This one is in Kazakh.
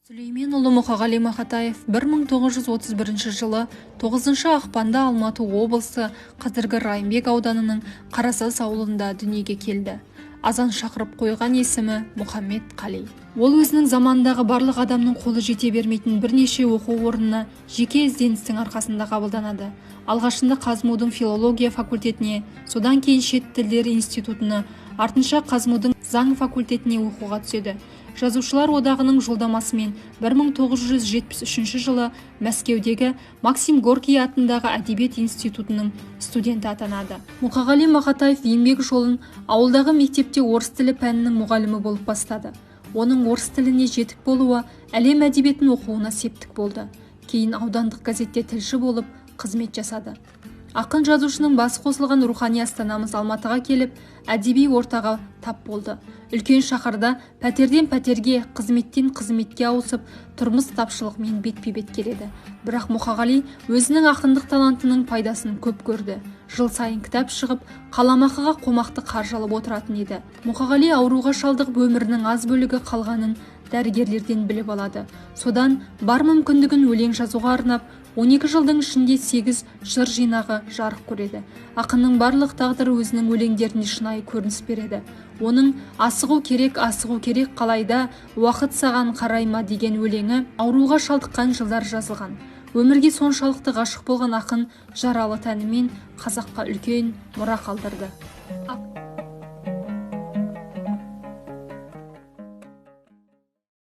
Сүлейменұлы Мұқағали Мақатаев 1931 жылы 9 ақпанда Алматы облысы қазіргі Райымбек ауданының Қарасаз ауылында дүниеге келді. Азан шақырып қойған есімі Мұхаммед Қали. Ол өзінің замандағы барлық адамның қолы жете бермейтін бірнеше оқу орнына жеке ізденістің арқасында қабылданады. Алғашында Қазмудың филология факультетіне, содан кейін шет тілдері институтына, артынша Қазмудың заң факультетіне оқуға түседі. Жазушылар одағының жолдамасымен 1973 жылы Мәскеудегі Максим Горький атындағы әдебиет институтының студенті атанады. Мұқағали Мақатаев еңбек жолын ауылдағы мектепте орыс тілі пәнінің мұғалімі болып бастады. Оның орыс тіліне жетік болуы әлем әдебиетін оқуына септік болды. Кейін аудандық газетте тілші болып қызмет жасады. Ақын жазушының басы қосылған рухани астанамыз Алматыға келіп, әдеби ортаға тап болды. Үлкен шаһарда пәтерден пәтерге, қызметтен қызметке ауысып, тұрмыс тапшылығымен бетпе-бет келеді. Бірақ Мұқағали өзінің ақындық талантының пайдасын көп көрді. Жыл сайын кітап шығып, қаламақыға қомақты қаржы алып отыратын еді. Мұқағали ауруға шалдығып өмірінің аз бөлігі қалғанын дәрігерлерден біліп алады. Содан бар мүмкіндігін өлең жазуға арнап, 12 жылдың ішінде 8 жыр жинағы жарық көреді. Ақынның барлық тағдыры өзінің өлеңдеріне шынайы көрініс береді. Оның асығу керек қалайда, уақыт саған қарайма деген өлеңі ауруға шалдыққан жылдар жазылған. Өмірге соншалықты ғашық болған ақын жаралы тәнімен қазаққа үлкен мұра қалдырды.